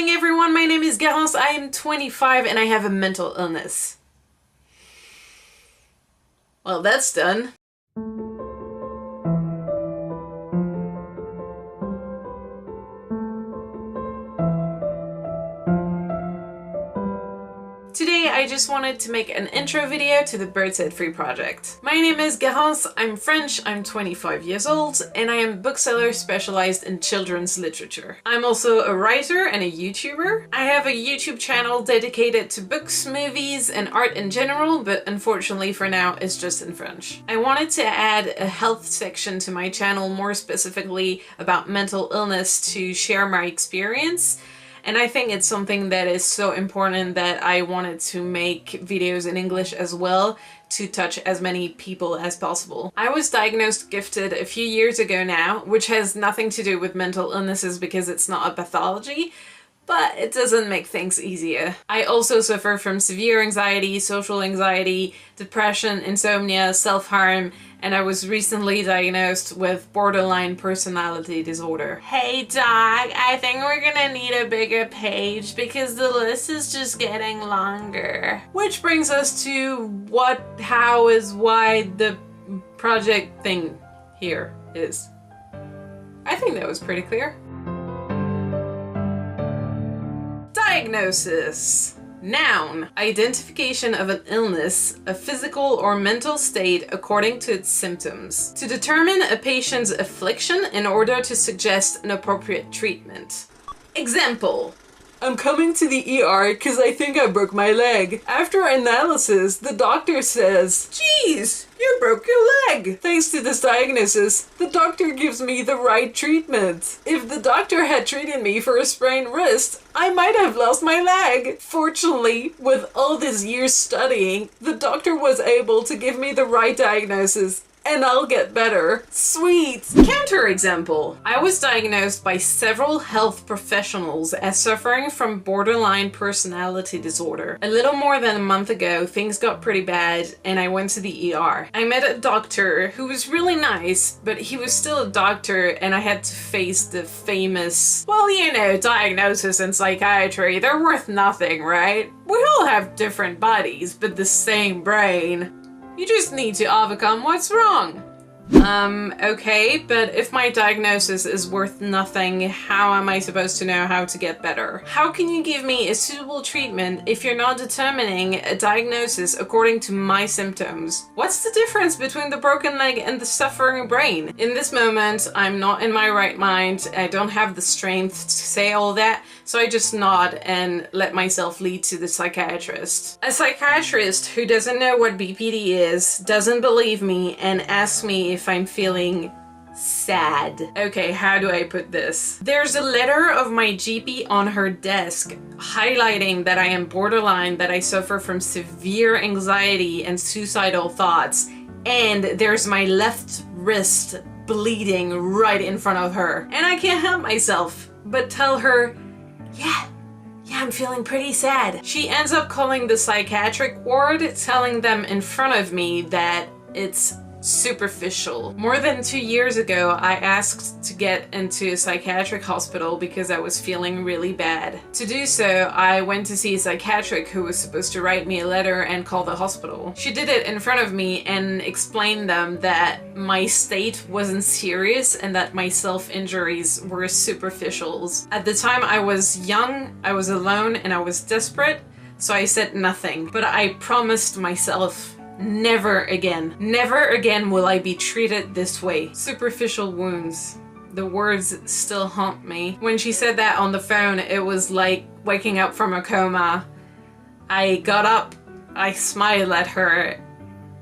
morning everyone, my name is Garance, I am 25 and I have a mental illness. Well, that's done. Today I just wanted to make an intro video to the Bird Set Free project. My name is Garance, I'm French, I'm 25 years old, and I am a bookseller specialized in children's literature. I'm also a writer and a YouTuber. I have a YouTube channel dedicated to books, movies, and art in general, but unfortunately for now it's just in French. I wanted to add a health section to my channel, more specifically about mental illness, to share my experience. And I think it's something that is so important that I wanted to make videos in English as well to touch as many people as possible. I was diagnosed gifted a few years ago now, which has nothing to do with mental illnesses because it's not a pathology, but it doesn't make things easier. I also suffer from severe anxiety, social anxiety, depression, insomnia, self-harm, and I was recently diagnosed with borderline personality disorder. Hey dog, I think we're gonna need a bigger page because the list is just getting longer. Which brings us to what, how is, why the project thing here is. I think that was pretty clear. Diagnosis. Noun. Identification of an illness, a physical or mental state according to its symptoms. To determine a patient's affliction in order to suggest an appropriate treatment. Example. I'm coming to the ER because I think I broke my leg. After analysis, the doctor says, "Geez, you broke your leg." Thanks to this diagnosis, the doctor gives me the right treatment. If the doctor had treated me for a sprained wrist, I might have lost my leg. Fortunately, with all these years studying, the doctor was able to give me the right diagnosis. And I'll get better. Sweet! Counterexample. I was diagnosed by several health professionals as suffering from borderline personality disorder. A little more than a month ago, things got pretty bad and I went to the ER. I met a doctor who was really nice, but he was still a doctor and I had to face the famous, well, you know, diagnosis in psychiatry. They're worth nothing, right? We all have different bodies, but the same brain. You just need to overcome what's wrong. Okay, but if my diagnosis is worth nothing, how am I supposed to know how to get better? How can you give me a suitable treatment if you're not determining a diagnosis according to my symptoms? What's the difference between the broken leg and the suffering brain? In this moment, I'm not in my right mind. I don't have the strength to say all that, so I just nod and let myself lead to the psychiatrist. A psychiatrist who doesn't know what BPD is, doesn't believe me, and asks me if I'm feeling sad. Okay, how do I put this? There's a letter of my GP on her desk highlighting that I am borderline, that I suffer from severe anxiety and suicidal thoughts, and there's my left wrist bleeding right in front of her. And I can't help myself but tell her, yeah, I'm feeling pretty sad. She ends up calling the psychiatric ward, telling them in front of me that it's superficial. More than 2 years ago, I asked to get into a psychiatric hospital because I was feeling really bad. To do so, I went to see a psychiatric who was supposed to write me a letter and call the hospital. She did it in front of me and explained them that my state wasn't serious and that my self-injuries were superficials. At the time I was young, I was alone, and I was desperate, so I said nothing. But I promised myself, never again will I be treated this way. Superficial wounds. The words still haunt me. When she said that on the phone, it was like waking up from a coma. I got up, I smiled at her,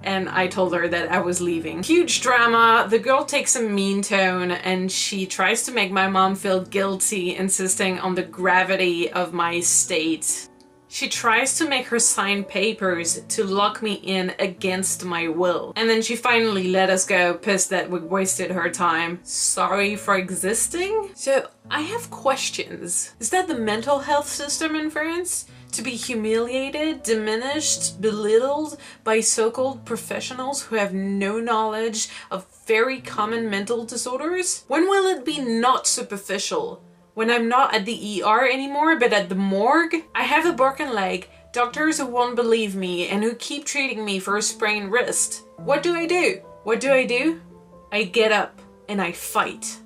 and I told her that I was leaving. Huge drama. The girl takes a mean tone and she tries to make my mom feel guilty, insisting on the gravity of my state. She tries to make her sign papers to lock me in against my will. And then she finally let us go, pissed that we wasted her time. Sorry for existing? So I have questions. Is that the mental health system in France? To be humiliated, diminished, belittled by so-called professionals who have no knowledge of very common mental disorders? When will it be not superficial? when I'm not at the ER anymore, but at the morgue. I have a broken leg, doctors who won't believe me and who keep treating me for a sprained wrist. What do I do? What do I do? I get up and I fight.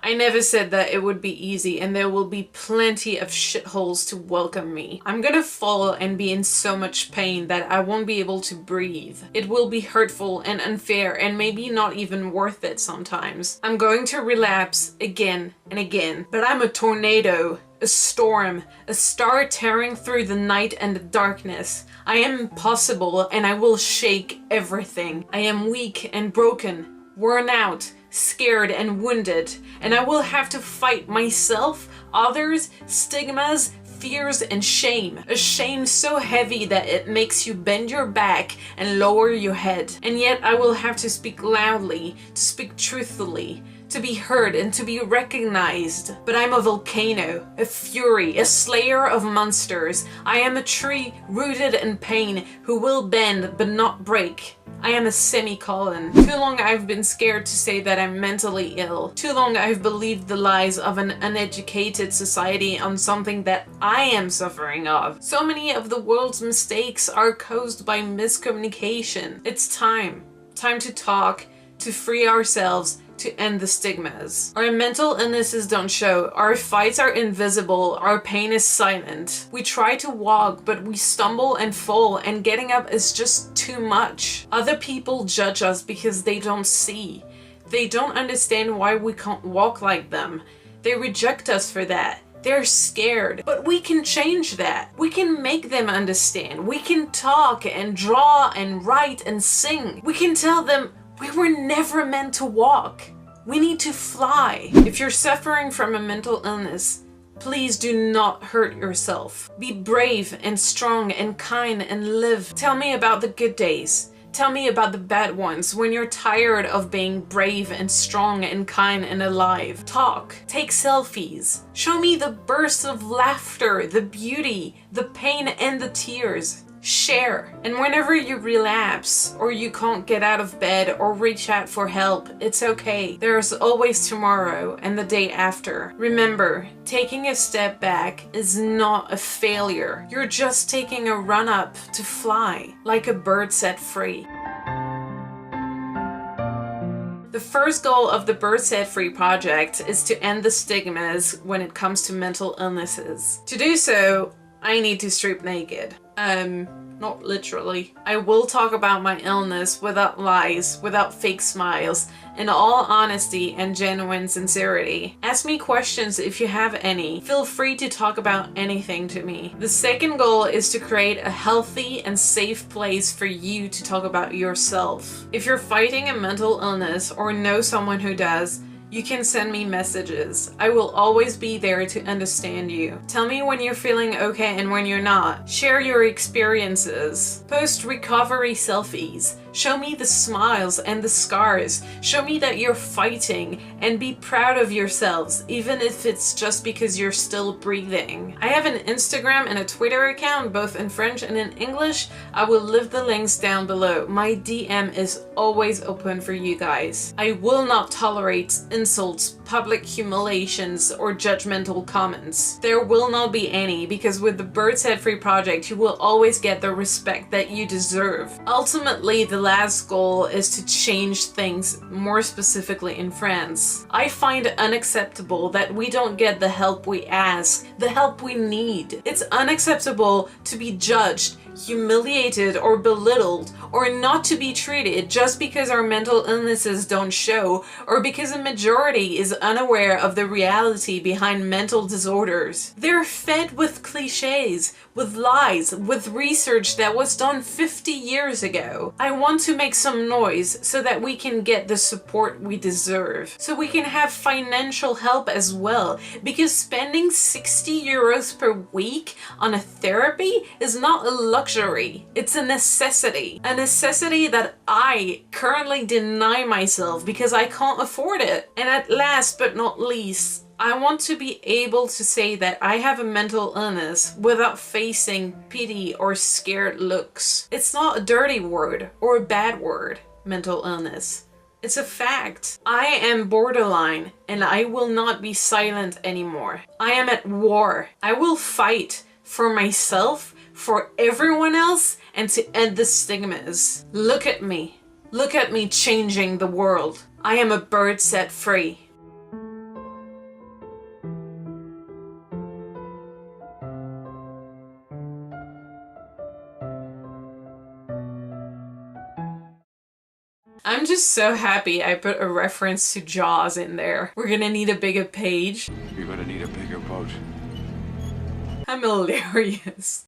I never said that it would be easy, and there will be plenty of shitholes to welcome me. I'm gonna fall and be in so much pain that I won't be able to breathe. It will be hurtful and unfair and maybe not even worth it sometimes. I'm going to relapse again and again, but I'm a tornado, a storm, a star tearing through the night and the darkness. I am impossible and I will shake everything. I am weak and broken, worn out, scared and wounded, and I will have to fight myself, others, stigmas, fears and shame. A shame so heavy that it makes you bend your back and lower your head. And yet I will have to speak loudly, to speak truthfully, to be heard and to be recognized. But I'm a volcano, a fury, a slayer of monsters. I am a tree rooted in pain who will bend but not break. I am a semicolon. Too long I've been scared to say that I'm mentally ill. Too long I've believed the lies of an uneducated society on something that I am suffering of. So many of the world's mistakes are caused by miscommunication. It's time to talk, to free ourselves, to end the stigmas. Our mental illnesses don't show, our fights are invisible, our pain is silent. We try to walk, but we stumble and fall, and getting up is just too much. Other people judge us because they don't see. They don't understand why we can't walk like them. They reject us for that. They're scared, but we can change that. We can make them understand. We can talk and draw and write and sing. We can tell them, we were never meant to walk. We need to fly. If you're suffering from a mental illness, please do not hurt yourself. Be brave and strong and kind and live. Tell me about the good days. Tell me about the bad ones when you're tired of being brave and strong and kind and alive. Talk. Take selfies. Show me the bursts of laughter, the beauty, the pain and the tears. Share. And whenever you relapse or you can't get out of bed or reach out for help, it's okay. There's always tomorrow and the day after. Remember, taking a step back is not a failure. You're just taking a run up to fly, like a bird set free. The first goal of the Bird Set Free project is to end the stigmas when it comes to mental illnesses. To do so, I need to strip naked. Not literally. I will talk about my illness without lies, without fake smiles, in all honesty and genuine sincerity. Ask me questions if you have any. Feel free to talk about anything to me. The second goal is to create a healthy and safe place for you to talk about yourself. If you're fighting a mental illness or know someone who does, you can send me messages. I will always be there to understand you. Tell me when you're feeling okay and when you're not. Share your experiences. Post recovery selfies. Show me the smiles and the scars. Show me that you're fighting, and be proud of yourselves, even if it's just because you're still breathing. I have an Instagram and a Twitter account, both in French and in English. I will leave the links down below. My DM is always open for you guys. I will not tolerate insults, public humiliations, or judgmental comments. There will not be any, because with the Bird Set Free project, you will always get the respect that you deserve. Ultimately, the last goal is to change things, more specifically in France. I find it unacceptable that we don't get the help we ask, the help we need. It's unacceptable to be judged, humiliated, or belittled, or not to be treated just because our mental illnesses don't show, or because a majority is unaware of the reality behind mental disorders. They're fed with cliches, with lies, with research that was done 50 years ago. I want to make some noise so that we can get the support we deserve, so we can have financial help as well, because spending 60 euros per week on a therapy is not a luxury, it's a necessity. A necessity that I currently deny myself because I can't afford it. And at last but not least, I want to be able to say that I have a mental illness without facing pity or scared looks. It's not a dirty word or a bad word, mental illness. It's a fact. I am borderline, and I will not be silent anymore. I am at war. I will fight for myself, for everyone else, and to end the stigmas. Look at me. Look at me changing the world. I am a bird set free. I'm just so happy I put a reference to Jaws in there. We're gonna need a bigger page. You're gonna need a bigger boat. I'm hilarious.